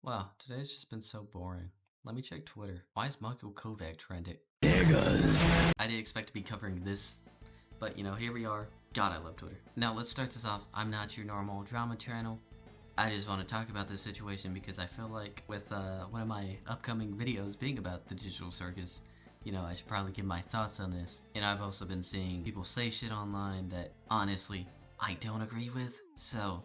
Wow, today's just been so boring. Let me check Twitter. Why is Michael Kovac trending? Niggas. I didn't expect to be covering this, but you know, here we are. God, I love Twitter. Now let's start this off. I'm not your normal drama channel. I just want to talk about this situation because I feel like with one of my upcoming videos being about the digital circus, you know, I should probably give my thoughts on this. And I've also been seeing people say shit online that honestly I don't agree with, so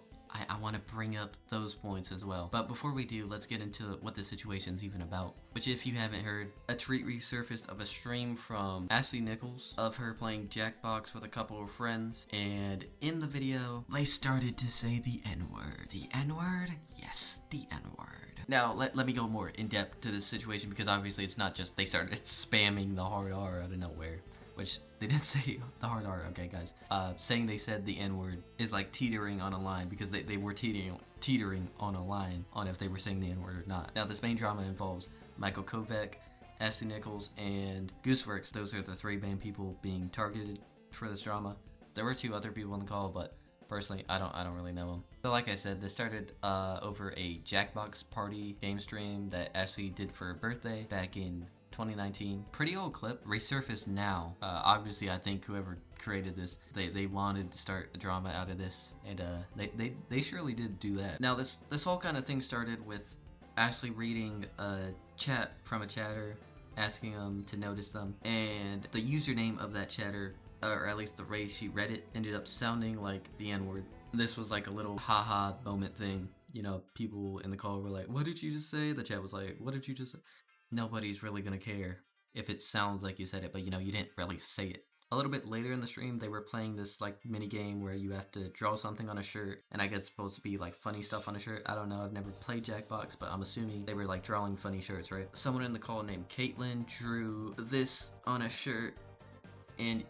I want to bring up those points as well. But before we do, let's get into what the situation's even about. Which, if you haven't heard, a tweet resurfaced of a stream from Ashley Nichols of her playing Jackbox with a couple of friends. And in the video, they started to say the N-word. The N-word? Yes, the N-word. Now, let me go more in depth to this situation because obviously it's not just they started spamming the hard R out of nowhere. Which, they didn't say the hard R, okay guys. Saying they said the N-word is like teetering on a line because they were teetering on a line on if they were saying the N-word or not. Now this main drama involves Michael Kovac, Ashley Nichols, and Gooseworks. Those are the three main people being targeted for this drama. There were two other people on the call, but personally, I don't really know them. So like I said, this started over a Jackbox party game stream that Ashley did for her birthday back in 2019. Pretty old clip, resurfaced now. Obviously, I think whoever created this, they wanted to start a drama out of this, and they surely did do that. Now, this whole kind of thing started with Ashley reading a chat from a chatter, asking them to notice them, and the username of that chatter, or at least the way she read it, ended up sounding like the N-word. This was like a little haha moment thing. You know, people in the call were like, "What did you just say?" The chat was like, "What did you just say?" Nobody's really gonna care if it sounds like you said it, but you know, you didn't really say it. A little bit later in the stream, they were playing this like mini game where you have to draw something on a shirt, and I guess it's supposed to be like funny stuff on a shirt. I don't know, I've never played Jackbox, but I'm assuming they were like drawing funny shirts, right? Someone in the call named Caitlin drew this on a shirt, and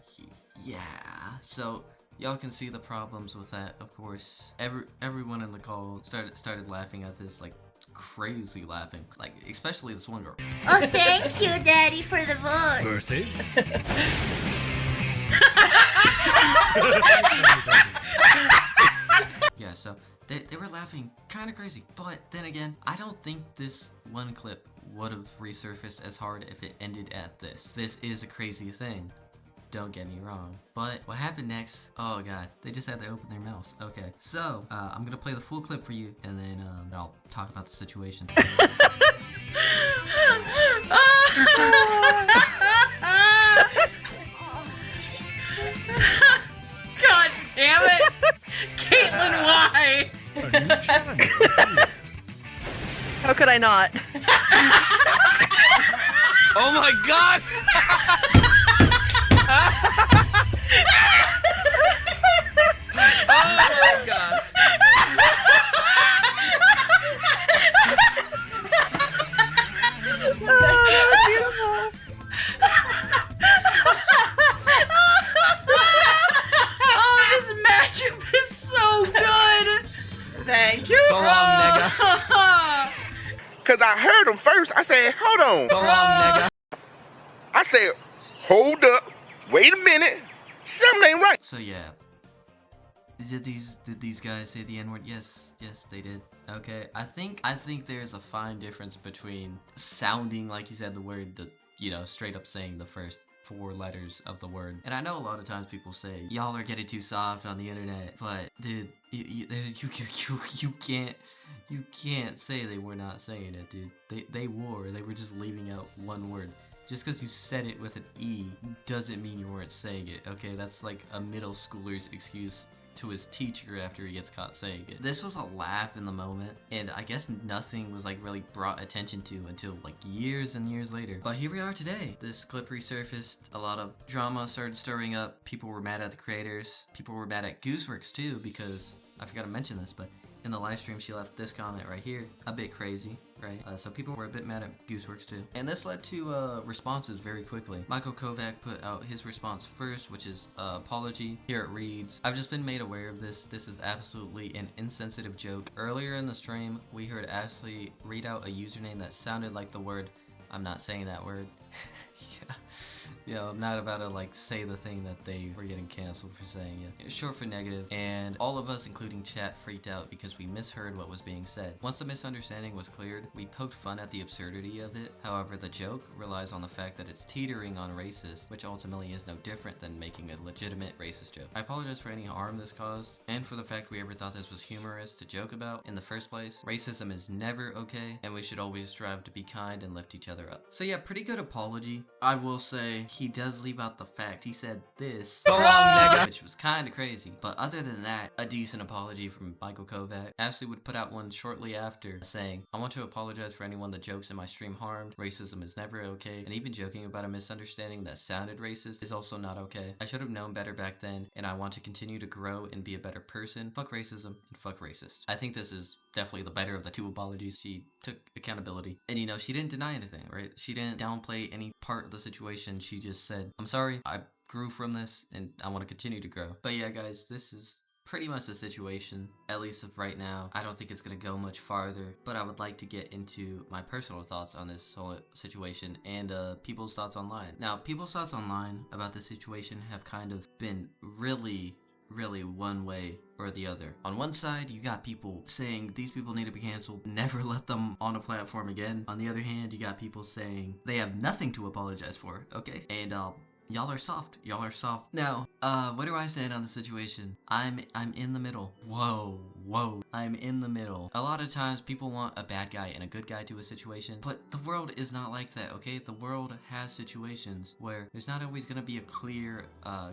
yeah, so y'all can see the problems with that. Of course, everyone in the call started laughing at this, like crazy laughing, like especially this one girl. Oh, thank you, Daddy, for the vote. Versus. Yeah, so they were laughing kind of crazy, but then again, I don't think this one clip would have resurfaced as hard if it ended at this. This is a crazy thing. Don't get me wrong. But what happened next? Oh god, they just had to open their mouths. Okay, so I'm gonna play the full clip for you, and then I'll talk about the situation. God damn it! Caitlin, why? How could I not? Oh my god! Oh my god! Oh, this matchup is so good! Thank you! So long, nigga. Cause I heard him first. I said, hold on. So long, nigga. I said, hold up. Wait a minute. Something ain't right. So yeah, did these guys say the N-word? Yes, they did. Okay, I think there's a fine difference between sounding like you said the word, you know, straight up saying the first 4 letters of the word. And I know a lot of times people say y'all are getting too soft on the internet, but dude, you can't say they were not saying it, dude. They were just leaving out one word. Just because you said it with an E doesn't mean you weren't saying it, okay? That's like a middle schooler's excuse to his teacher after he gets caught saying it. This was a laugh in the moment, and I guess nothing was like really brought attention to until like years and years later. But here we are today. This clip resurfaced, a lot of drama started stirring up, people were mad at the creators, people were mad at Gooseworks too, because I forgot to mention this, but in the live stream she left this comment right here, a bit crazy, right? So people were a bit mad at Gooseworks too. And this led to responses very quickly. Michael Kovac put out his response first, which is apology. Here it reads, "I've just been made aware of this. This is absolutely an insensitive joke. Earlier in the stream, we heard Ashley read out a username that sounded like the word, I'm not saying that word." Yeah. You know, I'm not about to like say the thing that they were getting canceled for saying it. It was short for negative, and all of us, including chat, freaked out because we misheard what was being said. Once the misunderstanding was cleared, we poked fun at the absurdity of it. However, the joke relies on the fact that it's teetering on racist, which ultimately is no different than making a legitimate racist joke. I apologize for any harm this caused, and for the fact we ever thought this was humorous to joke about in the first place. Racism is never okay, and we should always strive to be kind and lift each other up. So yeah, pretty good apology. I will say, he does leave out the fact he said this, So long, nigga. which was kind of crazy. But other than that, a decent apology from Michael Kovac. Ashley would put out one shortly after saying, I want to apologize for anyone that jokes in my stream harmed. Racism is never okay, and even joking about a misunderstanding that sounded racist is also not okay. I should have known better back then, and I want to continue to grow and be a better person. Fuck racism and fuck racist. I think this is definitely the better of the two apologies. She took accountability, and you know, she didn't deny anything, right? She didn't downplay any part of the situation. She just said, I'm sorry, I grew from this and I want to continue to grow. But yeah, guys, this is pretty much the situation, at least of right now. I don't think it's gonna go much farther, but I would like to get into my personal thoughts on this whole situation and people's thoughts online. Now, people's thoughts online about this situation have kind of been really one way or the other. On one side, you got people saying these people need to be canceled, never let them on a platform again. On the other hand, you got people saying they have nothing to apologize for, okay? And y'all are soft. Y'all are soft. Now, where do I stand on the situation? I'm in the middle. Whoa. I'm in the middle. A lot of times people want a bad guy and a good guy to a situation, but the world is not like that, okay? The world has situations where there's not always gonna be a clear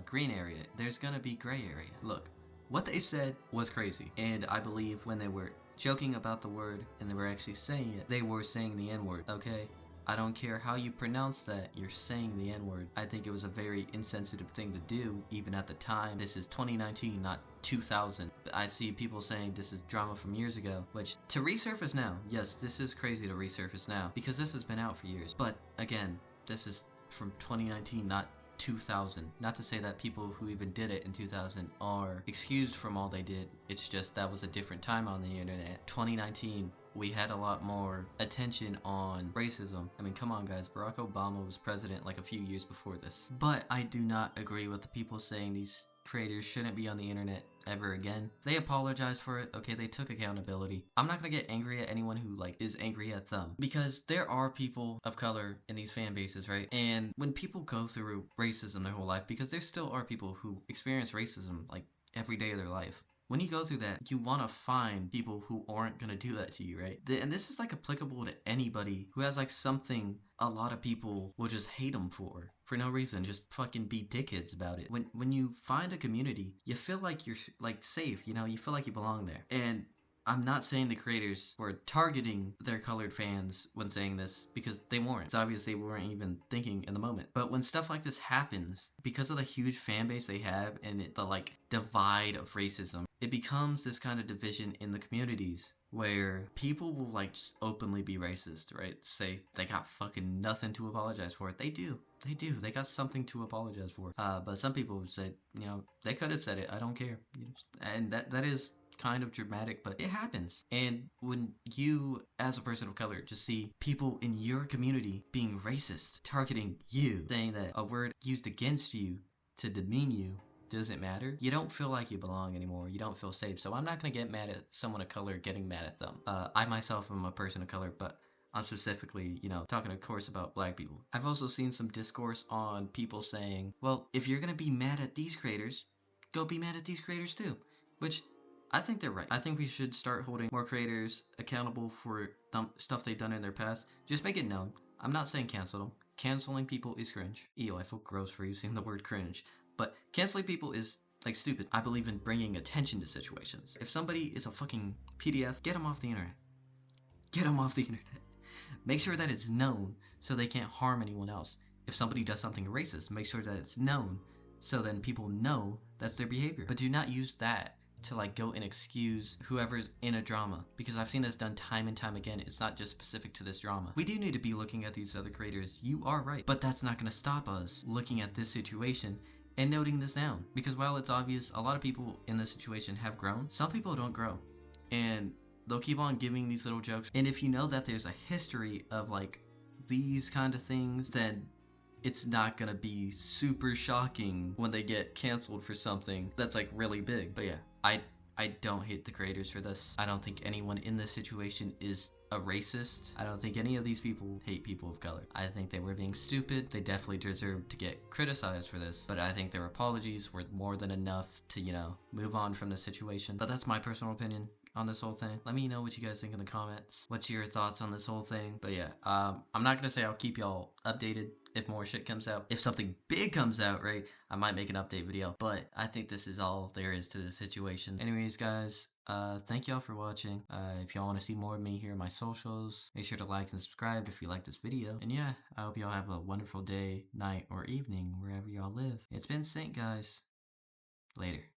green area. There's gonna be gray area. Look, what they said was crazy, and I believe when they were joking about the word and they were actually saying it, they were saying the N-word, okay? I don't care how you pronounce that, you're saying the N-word. I think it was a very insensitive thing to do, even at the time. This is 2019, not 2000. I see people saying this is drama from years ago, which, to resurface now, yes, this is crazy to resurface now, because this has been out for years. But, again, this is from 2019, not 2000. Not to say that people who even did it in 2000 are excused from all they did. It's just that was a different time on the internet. 2019, we had a lot more attention on racism. I mean, come on guys, Barack Obama was president like a few years before this. But I do not agree with the people saying these creators shouldn't be on the internet ever again. They apologized for it, okay, they took accountability. I'm not gonna get angry at anyone who like is angry at them, because there are people of color in these fan bases, right? And when people go through racism their whole life, because there still are people who experience racism like every day of their life. When you go through that, you want to find people who aren't going to do that to you, right? And this is like applicable to anybody who has like something a lot of people will just hate them for no reason, just fucking be dickheads about it. When you find a community, you feel like you're like safe, you know, you feel like you belong there. And I'm not saying the creators were targeting their colored fans when saying this, because they weren't. It's obvious they weren't even thinking in the moment. But when stuff like this happens, because of the huge fan base they have and the like divide of racism, it becomes this kind of division in the communities where people will like just openly be racist, right? Say they got fucking nothing to apologize for. They do. They got something to apologize for. But some people would say, you know, they could have said it. I don't care. And that is kind of dramatic, but it happens. And when you, as a person of color, just see people in your community being racist, targeting you, saying that a word used against you to demean you doesn't matter, you don't feel like you belong anymore. You don't feel safe. So I'm not gonna get mad at someone of color getting mad at them. I myself am a person of color, but I'm specifically, you know, talking of course about black people. I've also seen some discourse on people saying, well, if you're gonna be mad at these creators, go be mad at these creators too. Which, I think they're right. I think we should start holding more creators accountable for stuff they've done in their past. Just make it known. I'm not saying cancel them. Canceling people is cringe. Ew, I feel gross for using the word cringe. But canceling people is like stupid. I believe in bringing attention to situations. If somebody is a fucking PDF, get them off the internet. Get them off the internet. Make sure that it's known so they can't harm anyone else. If somebody does something racist, make sure that it's known so then people know that's their behavior. But do not use that to like go and excuse whoever's in a drama, because I've seen this done time and time again. It's not just specific to this drama. We do need to be looking at these other creators. You are right, but that's not going to stop us looking at this situation and noting this down, because while it's obvious a lot of people in this situation have grown, some people don't grow, and they'll keep on giving these little jokes. And if you know that there's a history of like these kind of things, then it's not gonna be super shocking when they get canceled for something that's like really big. But yeah, I don't hate the creators for this. I don't think anyone in this situation is a racist. I don't think any of these people hate people of color. I think they were being stupid. They definitely deserve to get criticized for this, but I think their apologies were more than enough to, you know, move on from the situation. But that's my personal opinion on this whole thing. Let me know what you guys think in the comments. What's your thoughts on this whole thing? But yeah, I'm not gonna say I'll keep y'all updated if more shit comes out. If something big comes out, right, I might make an update video. But I think this is all there is to the situation. Anyways, guys, thank y'all for watching. If y'all want to see more of me here on my socials, make sure to like and subscribe if you like this video. And yeah, I hope y'all have a wonderful day, night, or evening wherever y'all live. It's been Saint, guys. Later.